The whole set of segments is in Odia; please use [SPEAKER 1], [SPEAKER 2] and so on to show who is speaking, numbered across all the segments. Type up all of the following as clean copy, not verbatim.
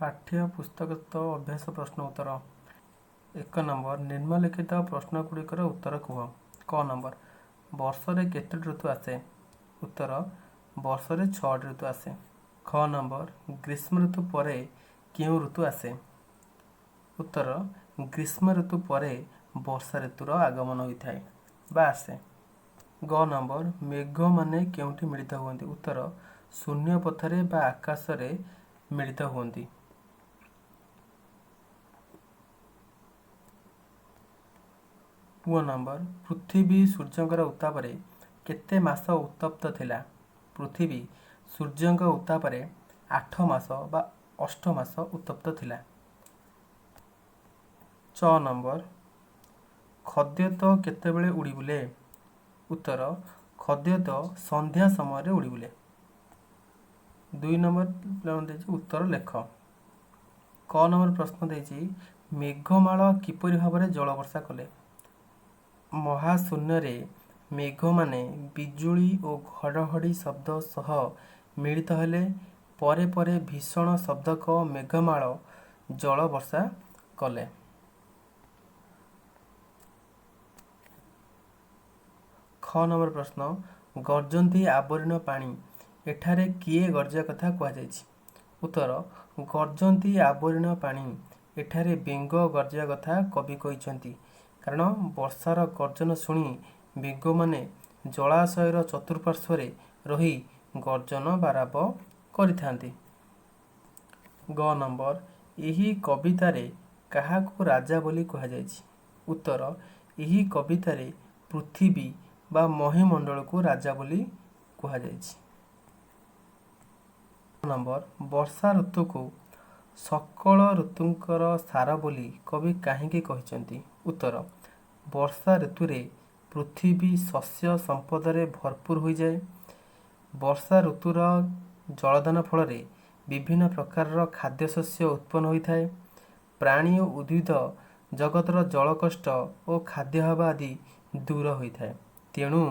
[SPEAKER 1] ପାଠ୍ୟ ପୁସ୍ତକସ୍ଥ ଅଭ୍ୟାସ ପ୍ରଶ୍ନ ଉତ୍ତର। 1 ନମ୍ବର ନିମ୍ନଲିଖିତ ପ୍ରଶ୍ନଗୁଡ଼ିକର ଉତ୍ତର କୁହ। କ ନମ୍ବର ବର୍ଷରେ କେତୋଟି ଋତୁ ଆସେ? ଉତ୍ତର ବର୍ଷରେ 6ଟି ଋତୁ ଆସେ। ଖ ନମ୍ବର ଗ୍ରୀଷ୍ମ ଋତୁ ପରେ କେଉଁ ଋତୁ ଆସେ? ଉତ୍ତର ଗ୍ରୀଷ୍ମ ଋତୁ ପରେ ବର୍ଷା ଋତୁର ଆଗମନ ହୋଇଥାଏ ବା ଆସେ। ଗ ନମ୍ବର ମେଘମାନେ କେଉଁଠି ମିଳିତ ହୁଅନ୍ତି? ଉତ୍ତର ଶୂନ୍ୟ ପଥରେ ବା ଆକାଶରେ ମିଳିତ ହୁଅନ୍ତି। ପୁଅ ନମ୍ବର ପୃଥିବୀ ସୂର୍ଯ୍ୟଙ୍କର ଉତ୍ତାପରେ କେତେ ମାସ ଉତ୍ତପ୍ତ ଥିଲା? ପୃଥିବୀ ସୂର୍ଯ୍ୟଙ୍କ ଉତ୍ତାପରେ 8 ମାସ ବା 8 ମାସ ଉତ୍ତପ୍ତ ଥିଲା। ଚ ନମ୍ବର ଖଦ୍ୟତ କେତେବେଳେ ଉଡ଼ି ବୁଲେ? ଉତ୍ତର ଖଦ୍ୟତ ସନ୍ଧ୍ୟା ସମୟରେ ଉଡ଼ି ବୁଲେ। 2 ନମ୍ବର ଦେଇଛି ଉତ୍ତର ଲେଖ। କ ନମ୍ବର ପ୍ରଶ୍ନ ଦେଇଛି ମେଘମାଳ କିପରି ଭାବରେ ଜଳବର୍ଷା କଲେ? ମହାଶୂନ୍ୟରେ ମେଘମାନେ ବିଜୁଳି ଓ ଘଡ଼ଘଡ଼ି ଶବ୍ଦ ସହ ମିଳିତ ହେଲେ ପରେ ପରେ ଭୀଷଣ ଶବ୍ଦକ ମେଘମାଳ ଜଳବର୍ଷା କଲେ। ଖ ନମ୍ବର ପ୍ରଶ୍ନ ଗର୍ଜନ୍ତି ଆବରୀଣ ପାଣି ଏଠାରେ କିଏ ଗର୍ଜିବା କଥା କୁହାଯାଇଛି? ଉତ୍ତର ଗର୍ଜନ୍ତି ଆବରୀଣ ପାଣି ଏଠାରେ ବେଙ୍ଗ ଗର୍ଜିବା କଥା କବି କହିଛନ୍ତି। କାରଣ ବର୍ଷାର ଗର୍ଜନ ଶୁଣି ବେଙ୍ଗମାନେ ଜଳାଶୟର ଚତୁଃପାର୍ଶ୍ୱରେ ରହି ଗର୍ଜନ ବାରାବ କରିଥାନ୍ତି। ଗ ନମ୍ବର ଏହି କବିତାରେ କାହାକୁ ରାଜା ବୋଲି କୁହାଯାଇଛି? ଉତ୍ତର ଏହି କବିତାରେ ପୃଥିବୀ ବା ମହିମଣ୍ଡଳକୁ ରାଜା ବୋଲି କୁହାଯାଇଛି। ନମ୍ବର ବର୍ଷା ଋତୁକୁ ସକଳ ଋତୁଙ୍କର ସାର ବୋଲି କବି କାହିଁକି କହିଛନ୍ତି? ଉତ୍ତର ବର୍ଷା ଋତୁରେ ପୃଥିବୀ ଶସ୍ୟ ସମ୍ପଦରେ ଭରପୁର ହୋଇଯାଏ। ବର୍ଷା ଋତୁର ଜଳଦାନ ଫଳରେ ବିଭିନ୍ନ ପ୍ରକାରର ଖାଦ୍ୟଶସ୍ୟ ଉତ୍ପନ୍ନ ହୋଇଥାଏ। ପ୍ରାଣୀ ଓ ଉଦ୍ଭିଦ ଜଗତର ଜଳକଷ୍ଟ ଓ ଖାଦ୍ୟାଭାବ ଆଦି ଦୂର ହୋଇଥାଏ। ତେଣୁ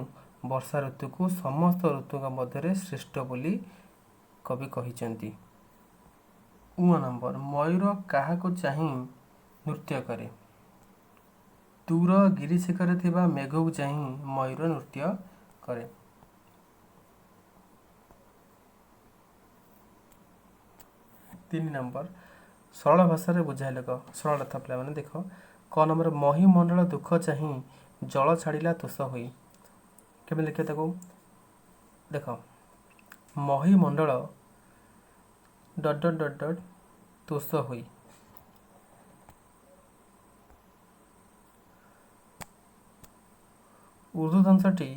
[SPEAKER 1] ବର୍ଷା ଋତୁକୁ ସମସ୍ତ ଋତୁଙ୍କ ମଧ୍ୟରେ ଶ୍ରେଷ୍ଠ ବୋଲି କବି କହିଛନ୍ତି। ଉ ନମ୍ବର ମୟୂର କାହାକୁ ଚାହିଁ ନୃତ୍ୟ କରେ? ଦୂର ଗିରିଶିଖରରେ ଥିବା ମେଘକୁ ଚାହିଁ ମୟୂର ନୃତ୍ୟ କରେ। 3 ନମ୍ବର ସରଳ ଭାଷାରେ ବୁଝାଇ ଲେଖ। ସରଳ କଥା ପିଲାମାନେ ଦେଖ। କ ନମ୍ବର ମହିମଣ୍ଡଳ ଦୁଃଖ ଚାହିଁ ଜଳ ଛାଡ଼ିଲା ତୋଷ ହୋଇ। କେମିତି ଲେଖିବା ତାକୁ ଦେଖ। ମହିମଣ୍ଡଳ ତୋଷ ହୋଇ। ଉର୍ଦ୍ଧୃତାଂଶଟି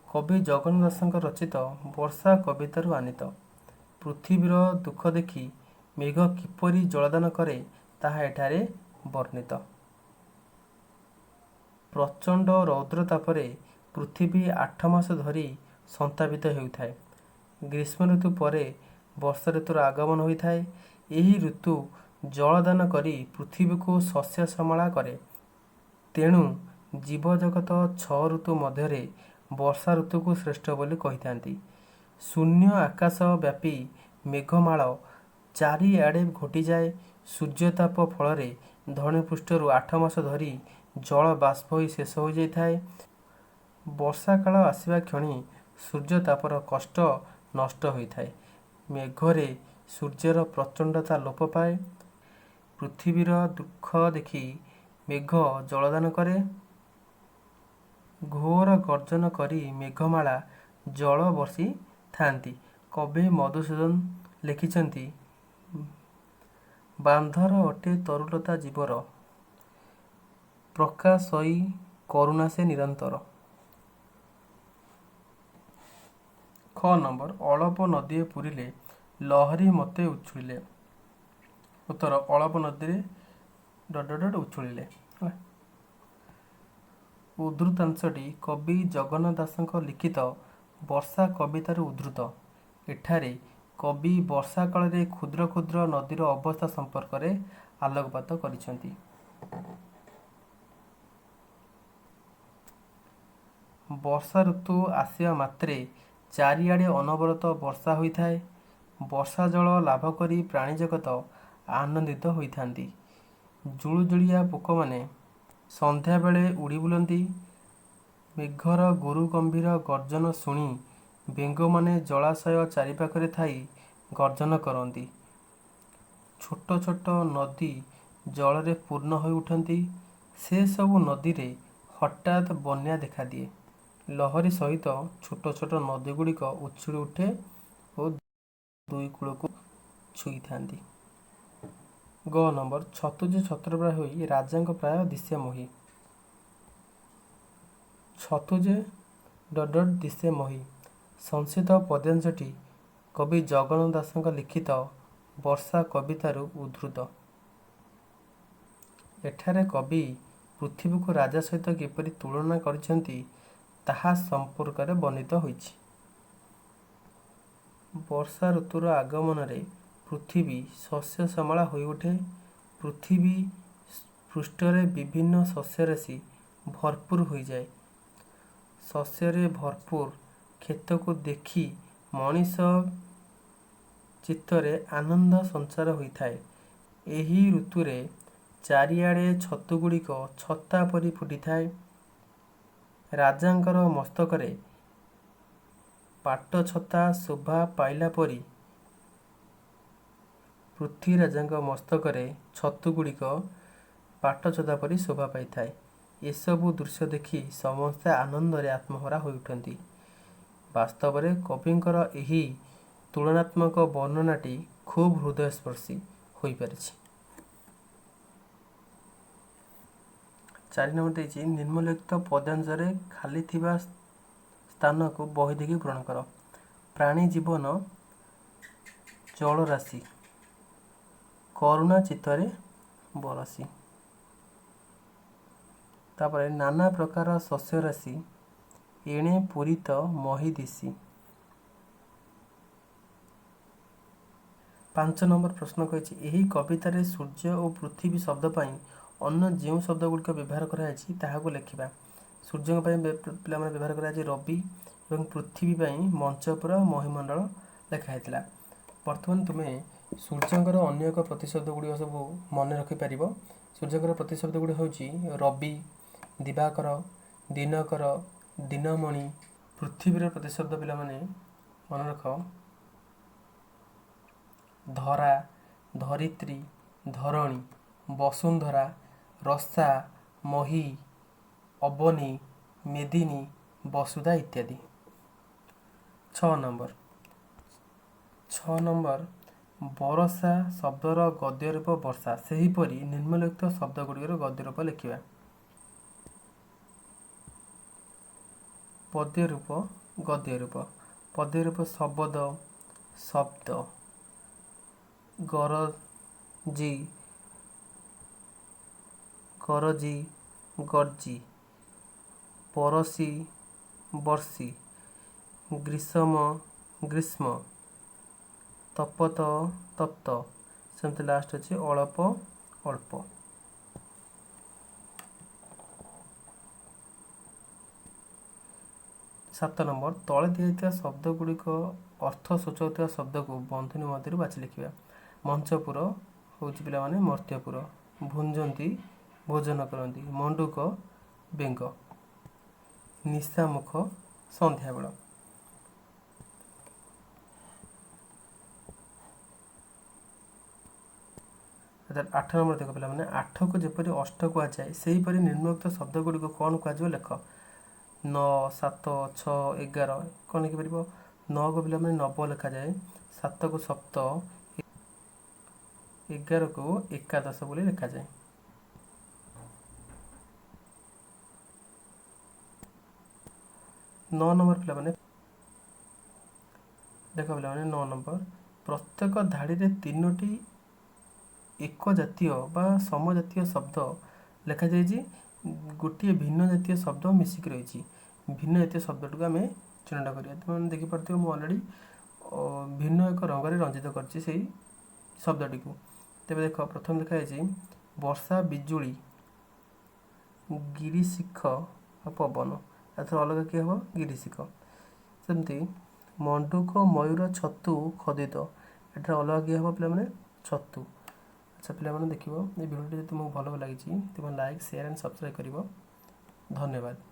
[SPEAKER 1] କବି ଜଗନ୍ନାଥ ଦାସଙ୍କ ରଚିତ ବର୍ଷା କବିତାରୁ ଆନିତ। ପୃଥିବୀର ଦୁଃଖ ଦେଖି ମେଘ କିପରି ଜଳଦାନ କରେ ତାହା ଏଠାରେ ବର୍ଣ୍ଣିତ। ପ୍ରଚଣ୍ଡ ରୌଦ୍ରତାପରେ ପୃଥିବୀ 8 ମାସ ଧରି ସନ୍ତାପିତ ହେଉଥାଏ। ଗ୍ରୀଷ୍ମ ଋତୁ ପରେ ବର୍ଷା ଋତୁର ଆଗମନ ହୋଇଥାଏ। ଏହି ଋତୁ ଜଳଦାନ କରି ପୃଥିବୀକୁ ଶସ୍ୟ ଶ୍ୟାମଳା କରେ। ତେଣୁ ଜୀବଜଗତ 6 ଋତୁ ମଧ୍ୟରେ ବର୍ଷା ଋତୁକୁ ଶ୍ରେଷ୍ଠ ବୋଲି କହିଥାନ୍ତି। ଶୂନ୍ୟ ଆକାଶ ବ୍ୟାପୀ ମେଘମାଳ ଚାରିଆଡ଼େ ଘୋଟିଯାଏ। ସୂର୍ଯ୍ୟତାପ ଫଳରେ ଧରଣୀପୃଷ୍ଠରୁ 8 ମାସ ଧରି ଜଳ ବାଷ୍ପ ହୋଇ ଶେଷ ହୋଇଯାଇଥାଏ। ବର୍ଷାକାଳ ଆସିବା କ୍ଷଣି ସୂର୍ଯ୍ୟତାପର କଷ୍ଟ ନଷ୍ଟ ହୋଇଥାଏ। ମେଘରେ ସୂର୍ଯ୍ୟର ପ୍ରଚଣ୍ଡତା ଲୋପ ପାଏ। ପୃଥିବୀର ଦୁଃଖ ଦେଖି ମେଘ ଜଳଦାନ କରେ। ଘୋର ଗର୍ଜନ କରି ମେଘମାଳା ଜଳ ବର୍ଷିଥାନ୍ତି। କବି ମଧୁସୂଦନ ଲେଖିଛନ୍ତି ବାନ୍ଧର ଅଟେ ତରୁଲତା ଜୀବର ପ୍ରକାଶଇ କରୁଣା ସେ ନିରନ୍ତର। ଖ ନମ୍ବର ଅଳପ ନଦୀଏ ପୁରିଲେ ଲହରୀ ମୋତେ ଉଛୁଳିଲେ। ଉତ୍ତର ଅଳପ ନଦୀରେ ଉଛୁଳିଲେ। ଉଦ୍ଧୃତାଂଶଟି କବି ଜଗନ୍ନାଥ ଦାସଙ୍କ ଲିଖିତ ବର୍ଷା କବିତାରୁ ଉଦ୍ଧୃତ। ଏଠାରେ କବି ବର୍ଷା କାଳରେ କ୍ଷୁଦ୍ର କ୍ଷୁଦ୍ର ନଦୀର ଅବସ୍ଥା ସମ୍ପର୍କରେ ଆଲୋକପାତ କରିଛନ୍ତି। ବର୍ଷା ଋତୁ ଆସିବା ମାତ୍ରେ ଚାରିଆଡ଼େ ଅନବରତ ବର୍ଷା ହୋଇଥାଏ। ବର୍ଷା ଜଳ ଲାଭ କରି ପ୍ରାଣୀଜଗତ ଆନନ୍ଦିତ ହୋଇଥାନ୍ତି। ଜୁଳୁଜୁଳିଆ ପୋକମାନେ ସନ୍ଧ୍ୟାବେଳେ ଉଡ଼ି ବୁଲନ୍ତି। ମେଘର ଗୁରୁ ଗମ୍ଭୀର ଗର୍ଜନ ଶୁଣି ବେଙ୍ଗମାନେ ଜଳାଶୟ ଚାରିପାଖରେ ଥାଇ ଗର୍ଜନ କରନ୍ତି। ଛୋଟ ଛୋଟ ନଦୀ ଜଳରେ ପୂର୍ଣ୍ଣ ହୋଇ ଉଠନ୍ତି। ସେସବୁ ନଦୀରେ ହଠାତ୍ ବନ୍ୟା ଦେଖାଦିଏ। ଲହରୀ ସହିତ ଛୋଟ ଛୋଟ ନଦୀଗୁଡ଼ିକ ଉଛୁଳି ଉଠେ ଓ ଦୁଇ କୂଳକୁ ଛୁଇଁଥାନ୍ତି। ଗ ନମ୍ବର ଛତୁଜେ ଛତ୍ରପ୍ରାୟ ହୋଇ ରାଜାଙ୍କ ପ୍ରାୟ ଦିଶେ ମୋହି। ଛତୁଜେ ଦିଶେ ମୋହି ସଂସ୍କୃତ ପଦ୍ୟାଂଶଟି କବି ଜଗନ୍ନାଥ ଦାସଙ୍କ ଲିଖିତ ବର୍ଷା କବିତାରୁ ଉଦ୍ଧୃତ। ଏଠାରେ କବି ପୃଥିବୀକୁ ରାଜା ସହିତ କିପରି ତୁଳନା କରିଛନ୍ତି ତାହା ସମ୍ପର୍କରେ ବର୍ଣ୍ଣିତ ହୋଇଛି। ବର୍ଷା ଋତୁର ଆଗମନରେ ପୃଥିବୀ ଶସ୍ୟ ଶ୍ୟାମଳା ହୋଇଉଠେ। ପୃଥିବୀ ପୃଷ୍ଠରେ ବିଭିନ୍ନ ଶସ୍ୟରାଶି ଭରପୁର ହୋଇଯାଏ। ଶସ୍ୟରେ ଭରପୁର କ୍ଷେତକୁ ଦେଖି ମଣିଷ ଚିତ୍ତରେ ଆନନ୍ଦ ସଞ୍ଚାର ହୋଇଥାଏ। ଏହି ଋତୁରେ ଚାରିଆଡ଼େ ଛତୁଗୁଡ଼ିକ ଛତା ପରି ଫୁଟିଥାଏ। ରାଜାଙ୍କର ମସ୍ତକରେ ପାଟଛତା ଶୋଭା ପାଇଲା ପରି ପୃଥ୍ୱୀରାଜଙ୍କ ମସ୍ତକରେ ଛତୁଗୁଡ଼ିକ ପାଟଛତା ପରି ଶୋଭା ପାଇଥାଏ। ଏସବୁ ଦୃଶ୍ୟ ଦେଖି ସମସ୍ତେ ଆନନ୍ଦରେ ଆତ୍ମହରା ହୋଇଉଠନ୍ତି। ବାସ୍ତବରେ କବିଙ୍କର ଏହି ତୁଳନାତ୍ମକ ବର୍ଣ୍ଣନାଟି ଖୁବ୍ ହୃଦୟସ୍ପର୍ଶୀ ହୋଇପାରିଛି। 4 ନମ୍ବର ଦେଇଛି ନିମ୍ନଲିଖିତ ପଦ୍ୟାଂଶରେ ଖାଲି ଥିବା ସ୍ଥାନକୁ ବହି ଦେଖି ପୂରଣ କର। ପ୍ରାଣୀ ଜୀବନ ଜଳରାଶି କରୁଣା ଚିତ୍ତରେ ବରସି। ତାପରେ ନାନା ପ୍ରକାର ଶସ୍ୟରାଶି ଏଣେ ପୂରିତ ମହି ଦିଶି। 5 ନମ୍ବର ପ୍ରଶ୍ନ କହିଛି ଏହି କବିତାରେ ସୂର୍ଯ୍ୟ ଓ ପୃଥିବୀ ଶବ୍ଦ ପାଇଁ ଅନ୍ୟ ଯେଉଁ ଶବ୍ଦଗୁଡ଼ିକ ବ୍ୟବହାର କରାଯାଇଛି ତାହାକୁ ଲେଖିବା। ସୂର୍ଯ୍ୟଙ୍କ ପାଇଁ ପିଲାମାନେ ବ୍ୟବହାର କରାଯାଇଛି ରବି ଏବଂ ପୃଥିବୀ ପାଇଁ ମଞ୍ଚପୁର ମହିମଣ୍ଡଳ ଲେଖା ହେଇଥିଲା। ବର୍ତ୍ତମାନ ତୁମେ ସୂର୍ଯ୍ୟଙ୍କର ଅନ୍ୟ ଏକ ପ୍ରତିଶବ୍ଦ ଗୁଡ଼ିକ ସବୁ ମନେ ରଖିପାରିବ। ସୂର୍ଯ୍ୟଙ୍କର ପ୍ରତିଶବ୍ଦ ଗୁଡ଼ିକ ହେଉଛି ରବି, ଦିବାକର, ଦିନକର, ଦିନମଣି। ପୃଥିବୀର ପ୍ରତିଶବ୍ଦ ପିଲାମାନେ ମନେ ରଖ ଧରା, ଧରିତ୍ରୀ, ଧରଣୀ, ବସୁନ୍ଧରା, ରସା, ମହୀ, ଅବନୀ, ମେଦିନୀ, ବସୁଧା ଇତ୍ୟାଦି। 6 ନମ୍ବର ବରଷା ଶବ୍ଦର ଗଦ୍ୟ ରୂପ ବର୍ଷା। ସେହିପରି ନିମ୍ନଲିଖିତ ଶବ୍ଦ ଗୁଡ଼ିକର ଗଦ୍ୟ ରୂପ ଲେଖିବା। ପଦ୍ୟ ରୂପ ଗଦ୍ୟ ରୂପ। ପଦ୍ୟ ରୂପ ଶବଦ, ଶବ୍ଦ, ଗରଜି, ଗରଜି, ଗର୍ଜି, ପରଶି, ବର୍ଷି, ଗ୍ରୀଷମ, ଗ୍ରୀଷ୍ମ, ତପତ, ତପ୍ତ। ସେମିତି ଲାଷ୍ଟ ଅଛି ଅଳପ, ଅଳ୍ପ। 7 ନମ୍ବର ତଳେ ଦିଆଯାଇଥିବା ଶବ୍ଦ ଗୁଡ଼ିକ ଅର୍ଥ ସୂଚାଉଥିବା ଶବ୍ଦକୁ ବନ୍ଧନୀ ମଧ୍ୟରୁ ବାଛି ଲେଖିବା। ମଞ୍ଚପୁର ହେଉଛି ପିଲାମାନେ ମର୍ତ୍ତ୍ୟପୁର। ଭୁଞ୍ଜନ୍ତି ଭୋଜନ କରନ୍ତି। ମଣ୍ଡୁକ ବେଙ୍ଗ। ନିଶାମୁଖ ସନ୍ଧ୍ୟାବେଳ। 8 ନମ୍ବର ଦେଖ ପିଲାମାନେ ଆଠକୁ ଯେପରି ଅଷ୍ଟ କୁହାଯାଏ ସେହିପରି ନିମ୍ନଲିଖିତ ଶବ୍ଦ ଗୁଡ଼ିକୁ କ'ଣ କୁହାଯିବ ଲେଖ। 9, 7, 6, 11 କ'ଣ ଲେଖିପାରିବ। 9କୁ ପିଲାମାନେ ନବ ଲେଖାଯାଏ। 7କୁ ସପ୍ତ, 11କୁ ଏକାଦଶ ବୋଲି ଲେଖାଯାଏ। 9 ନମ୍ବର ପିଲାମାନେ ଦେଖ ପିଲାମାନେ 9 ନମ୍ବର ପ୍ରତ୍ୟେକ ଧାଡ଼ିରେ 3ଟି ଏକ ଜାତୀୟ ବା ସମଜାତୀୟ ଶବ୍ଦ ଲେଖାଯାଇଛି। ଗୋଟିଏ ଭିନ୍ନ ଜାତୀୟ ଶବ୍ଦ ମିଶିକି ରହିଛି। ଭିନ୍ନ ଜାତୀୟ ଶବ୍ଦଟିକୁ ଆମେ ଚିହ୍ନଟ କରିବା। ତୁମେ ଦେଖିପାରୁଥିବ ମୁଁ ଅଲରେଡ଼ି ଭିନ୍ନ ଏକ ରଙ୍ଗରେ ରଞ୍ଜିତ କରିଛି ସେଇ ଶବ୍ଦଟିକୁ। ତେବେ ଦେଖ ପ୍ରଥମେ ଲେଖାଯାଇଛି ବର୍ଷା ବିଜୁଳି ଗିରିଶିଖ ପବନ। ଏଥର ଅଲଗା କିଏ ହେବ ଗିରିଶିଖ। ସେମିତି ମଣ୍ଡୁକ ମୟୂର ଛତୁ ଖୋଦିତ। ଏଠାରେ ଅଲଗା କିଏ ହେବ ପିଲାମାନେ ଛତୁ। ଆଚ୍ଛା ପିଲାମାନେ ଦେଖିବ ଏ ଭିଡ଼ିଓଟି ଯଦି ତୁମକୁ ଭଲ ଲାଗିଛି ତୁମେ ଲାଇକ୍ ସେୟାର ଆଣ୍ଡ ସବସ୍କ୍ରାଇବ୍ କରିବ। ଧନ୍ୟବାଦ।